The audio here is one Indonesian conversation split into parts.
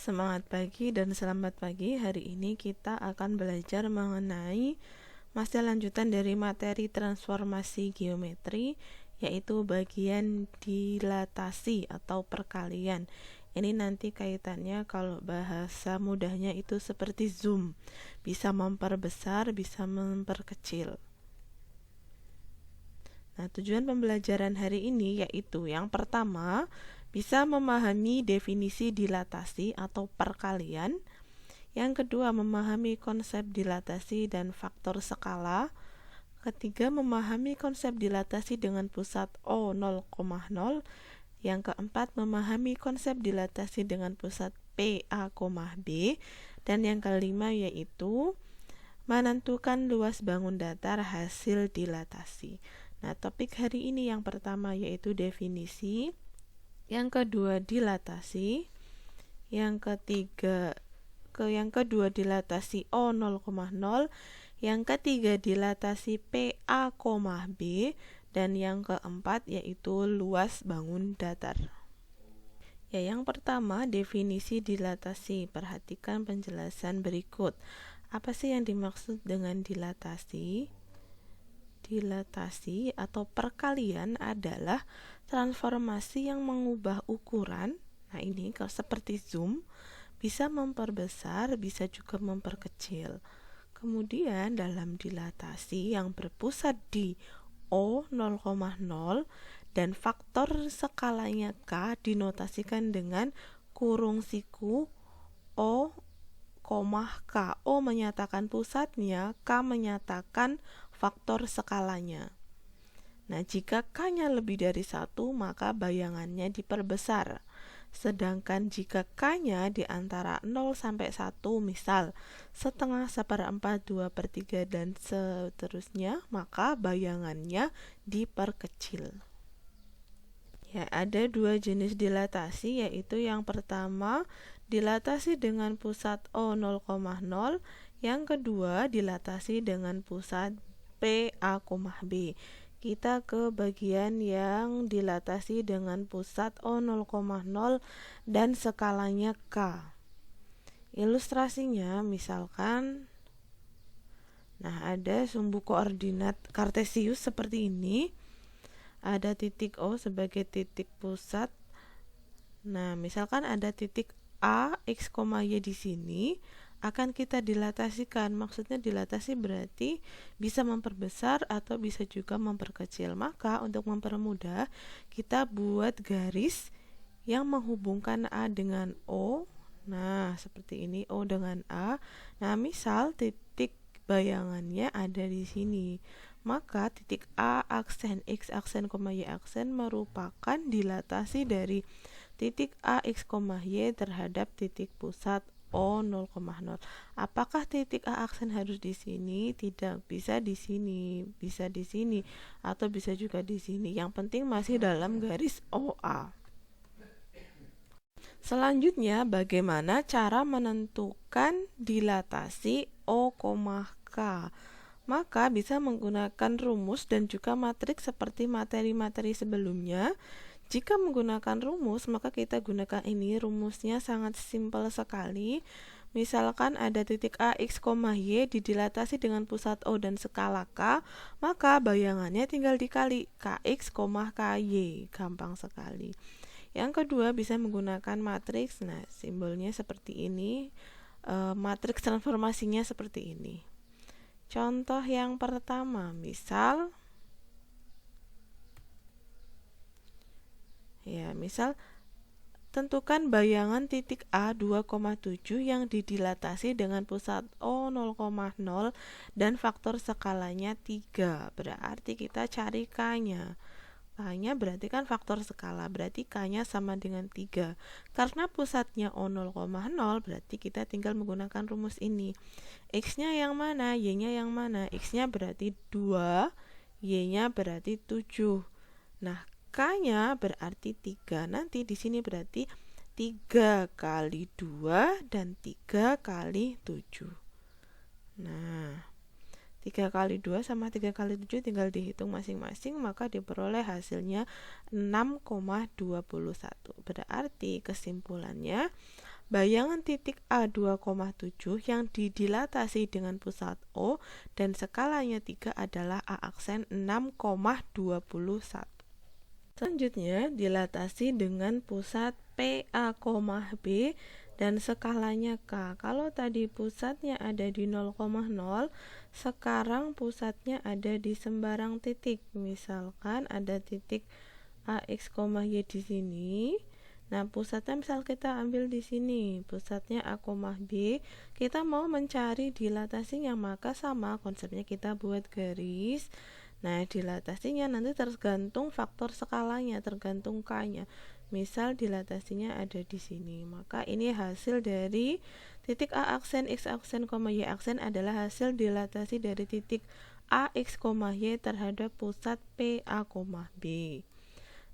Semangat pagi dan selamat pagi. Hari ini kita akan belajar mengenai masih lanjutan dari materi transformasi geometri, yaitu bagian dilatasi atau perkalian. Ini nanti kaitannya kalau bahasa mudahnya itu seperti zoom, bisa memperbesar, bisa memperkecil. Nah, tujuan pembelajaran hari ini yaitu yang pertama, bisa memahami definisi dilatasi atau perkalian. Yang kedua, memahami konsep dilatasi dan faktor skala. Ketiga, memahami konsep dilatasi dengan pusat O 0,0. Yang keempat, memahami konsep dilatasi dengan pusat P A, B. Dan yang kelima yaitu menentukan luas bangun datar hasil dilatasi. Nah, topik hari ini yang pertama yaitu definisi, yang kedua dilatasi, yang kedua dilatasi O 0,0, yang ketiga dilatasi PA, B, dan yang keempat yaitu luas bangun datar. Ya, yang pertama definisi dilatasi. Perhatikan penjelasan berikut. Apa sih yang dimaksud dengan dilatasi? Dilatasi atau perkalian adalah transformasi yang mengubah ukuran. Nah, ini kalau seperti zoom, bisa memperbesar, bisa juga memperkecil. Kemudian dalam dilatasi yang berpusat di O 0,0 dan faktor skalanya K dinotasikan dengan kurung siku O, K. O menyatakan pusatnya, K menyatakan faktor skalanya. Nah, jika K-nya lebih dari 1, maka bayangannya diperbesar. Sedangkan jika K-nya di antara 0 sampai 1, misal setengah, seperempat, 2/3, dan seterusnya, maka bayangannya diperkecil. Ya, ada dua jenis dilatasi, yaitu yang pertama dilatasi dengan pusat O 0,0, yang kedua dilatasi dengan pusat P A, B. Kita ke bagian yang dilatasi dengan pusat O 0,0 dan skalanya K. Ilustrasinya misalkan, nah, ada sumbu koordinat kartesius seperti ini. Ada titik O sebagai titik pusat. Nah, misalkan ada titik A, X, Y di sini, akan kita dilatasikan. Maksudnya dilatasi berarti bisa memperbesar atau bisa juga memperkecil. Maka untuk mempermudah, kita buat garis yang menghubungkan A dengan O. Nah, seperti ini, O dengan A. Nah, misal titik bayangannya ada di sini. Maka titik A aksen X aksen, Y aksen merupakan dilatasi dari titik A, X, Y terhadap titik pusat O 0,0. Apakah titik A aksen harus di sini? Tidak, bisa di sini, bisa di sini, atau bisa juga di sini. Yang penting masih dalam garis OA. Selanjutnya, bagaimana cara menentukan dilatasi O, K? Maka bisa menggunakan rumus dan juga matriks seperti materi-materi sebelumnya. Jika menggunakan rumus, maka kita gunakan ini. Rumusnya sangat simpel sekali. Misalkan ada titik A, X, Y didilatasi dengan pusat O dan skala K, maka bayangannya tinggal dikali KX, KY. Gampang sekali. Yang kedua, bisa menggunakan matriks. Nah, simbolnya seperti ini. Matriks transformasinya seperti ini. Contoh yang pertama, misal tentukan bayangan titik A 2,7 yang didilatasi dengan pusat O 0,0 dan faktor skalanya 3. Berarti kita cari K-nya. K-nya berarti kan faktor skala, berarti K-nya sama dengan 3. Karena pusatnya O 0,0, berarti kita tinggal menggunakan rumus ini. X-nya yang mana? Y-nya yang mana? X-nya berarti 2, Y-nya berarti 7. Nah, K-nya berarti 3. Nanti di sini berarti 3 kali 2 dan 3 kali 7. Nah, 3 kali 2 sama 3 kali 7 tinggal dihitung masing-masing, maka diperoleh hasilnya 6,21. Berarti kesimpulannya, bayangan titik A 2,7 yang didilatasi dengan pusat O dan skalanya 3 adalah A aksen 6,21. Selanjutnya, dilatasi dengan pusat PA, B dan skalanya K. Kalau tadi pusatnya ada di 0,0, sekarang pusatnya ada di sembarang titik. Misalkan ada titik AX, Y di sini. Nah, pusatnya misal kita ambil di sini, pusatnya A, B. Kita mau mencari dilatasinya, maka sama konsepnya kita buat garis. Nah, dilatasinya nanti tergantung faktor skalanya, tergantung K-nya. Misal dilatasinya ada di sini, maka ini hasil dari titik A aksen, X aksen, Y aksen adalah hasil dilatasi dari titik A, X, Y terhadap pusat P, A, B.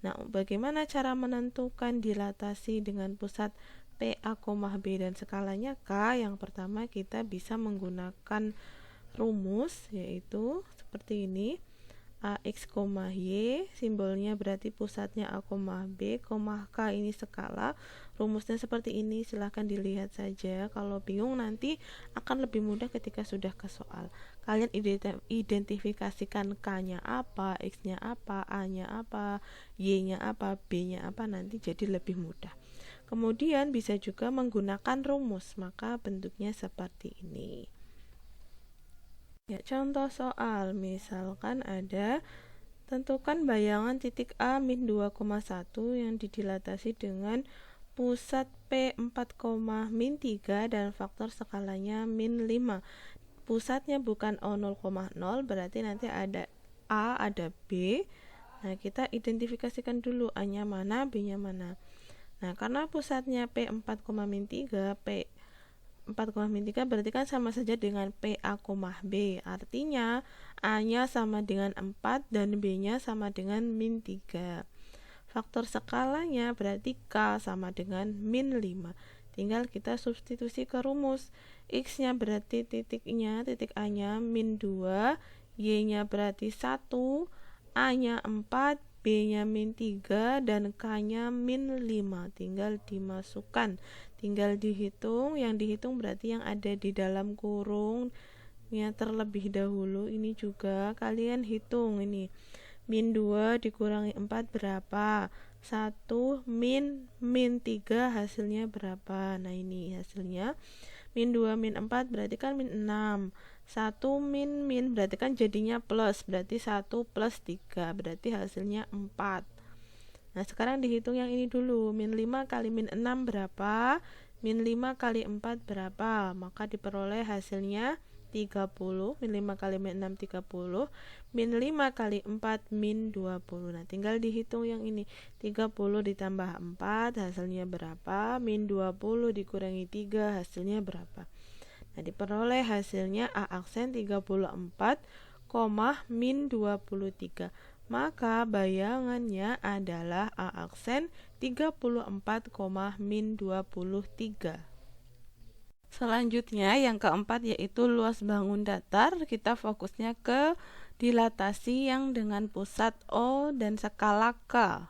Nah, bagaimana cara menentukan dilatasi dengan pusat P, A, B dan skalanya K? Yang pertama kita bisa menggunakan rumus, yaitu seperti ini. AX, Y, simbolnya berarti pusatnya A, B, K ini skala. Rumusnya seperti ini, silahkan dilihat saja. Kalau bingung nanti akan lebih mudah ketika sudah ke soal. Kalian identifikasikan K-nya apa, X-nya apa, A-nya apa, Y-nya apa, B-nya apa, nanti jadi lebih mudah. Kemudian bisa juga menggunakan rumus, maka bentuknya seperti ini. Ya, contoh soal, misalkan ada tentukan bayangan titik A min 2,1 yang didilatasi dengan pusat P 4, min 3 dan faktor skalanya min 5. Pusatnya bukan O 0,0, berarti nanti ada A, ada B. Nah, kita identifikasikan dulu A-nya mana, B-nya mana. Nah, karena pusatnya P 4, min 3, P 4,3 berarti kan sama saja dengan PA, B. Artinya A-nya sama dengan 4 dan B-nya sama dengan min 3. Faktor skalanya berarti K sama dengan min 5. Tinggal kita substitusi ke rumus. X-nya berarti titiknya, titik A-nya min 2, Y-nya berarti 1, A-nya 4, B-nya min 3 dan K-nya min 5. Tinggal dimasukkan, tinggal dihitung. Yang dihitung berarti yang ada di dalam kurungnya terlebih dahulu. Ini juga kalian hitung ini. Min 2 dikurangi 4 berapa? 1 min 3 hasilnya berapa? Nah, ini hasilnya. Min 2 min 4 berarti kan min 6. 1 min berarti kan jadinya plus, berarti 1 plus 3 berarti hasilnya 4. Nah, sekarang dihitung yang ini dulu. Min 5 kali min 6 berapa? Min 5 kali 4 berapa? Maka diperoleh hasilnya 30. Min 5 kali min 6 30. Min 5 kali 4 min 20. Nah, tinggal dihitung yang ini. 30 ditambah 4 hasilnya berapa? Min 20 dikurangi 3 hasilnya berapa? Nah, diperoleh hasilnya A aksen 34, min 23. Maka bayangannya adalah A aksen 34, min 23. Selanjutnya yang keempat yaitu luas bangun datar. Kita fokusnya ke dilatasi yang dengan pusat O dan skala K.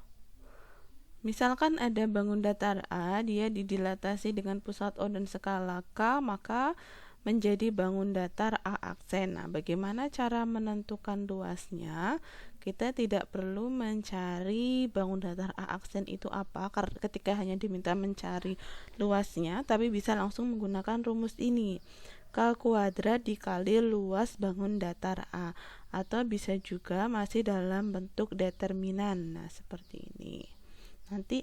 Misalkan ada bangun datar A, dia didilatasi dengan pusat O dan skala K, maka menjadi bangun datar A aksen. Nah, bagaimana cara menentukan luasnya? Kita tidak perlu mencari bangun datar A aksen itu apa ketika hanya diminta mencari luasnya, tapi bisa langsung menggunakan rumus ini. K kuadrat dikali luas bangun datar A, atau bisa juga masih dalam bentuk determinan. Nah, seperti ini. Nanti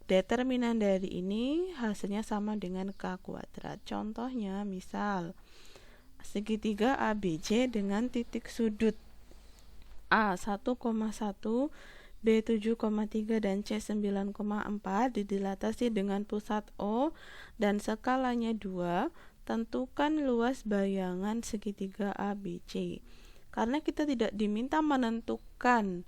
determinan dari ini hasilnya sama dengan K kuadrat. Contohnya misal segitiga ABC dengan titik sudut A 1,1, B 7,3 dan C 9,4 didilatasi dengan pusat O dan skalanya 2. Tentukan luas bayangan segitiga ABC. Karena kita tidak diminta menentukan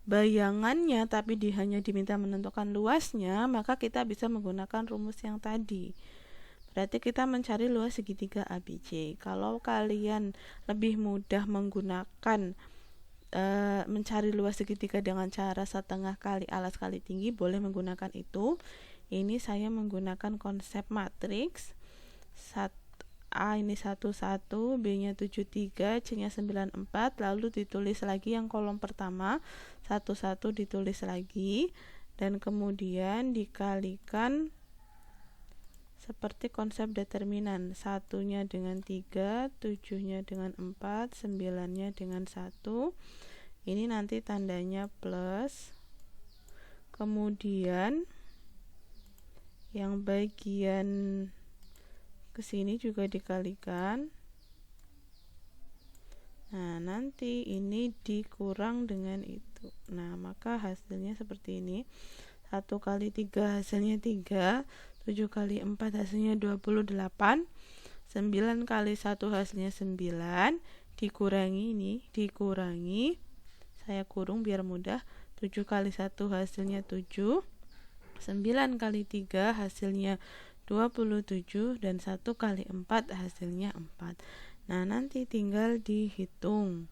bayangannya, tapi hanya diminta menentukan luasnya, maka kita bisa menggunakan rumus yang tadi. Berarti kita mencari luas segitiga ABC. Kalau kalian lebih mudah menggunakan mencari luas segitiga dengan cara setengah kali alas kali tinggi, boleh menggunakan itu. Ini saya menggunakan konsep matriks. A ini 11, B-nya 73, C-nya 94, lalu ditulis lagi yang kolom pertama, 11 ditulis lagi, dan kemudian dikalikan seperti konsep determinan, 1-nya dengan 3, 7-nya dengan 4, 9-nya dengan 1. Ini nanti tandanya plus. Kemudian yang bagian kesini juga dikalikan. Nah, nanti ini dikurang dengan itu. Nah, maka hasilnya seperti ini. 1 kali 3 hasilnya 3, 7 kali 4 hasilnya 28, 9 kali 1 hasilnya 9, dikurangi ini, dikurangi, saya kurung biar mudah, 7 kali 1 hasilnya 7, 9 kali 3 hasilnya 27, dan 1 kali 4 hasilnya 4. Nah, nanti tinggal dihitung.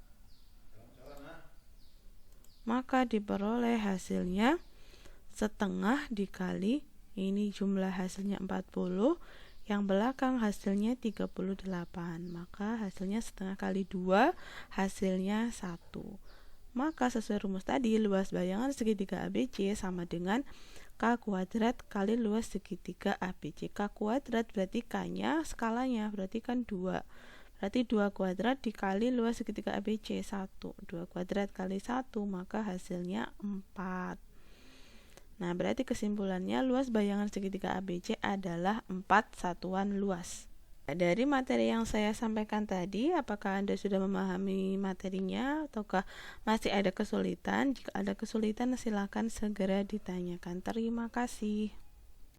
Maka diperoleh hasilnya setengah dikali, ini jumlah hasilnya 40, yang belakang hasilnya 38. Maka hasilnya setengah kali 2, hasilnya 1. Maka sesuai rumus tadi, luas bayangan segitiga ABC sama dengan K kuadrat kali luas segitiga ABC. K kuadrat berarti K-nya skalanya, berarti kan 2. Berarti 2 kuadrat dikali luas segitiga ABC 1. 2 kuadrat kali 1, maka hasilnya 4. Nah, berarti kesimpulannya luas bayangan segitiga ABC adalah 4 satuan luas. Dari materi yang saya sampaikan tadi, apakah Anda sudah memahami materinya ataukah masih ada kesulitan? Jika ada kesulitan, silakan segera ditanyakan. Terima kasih.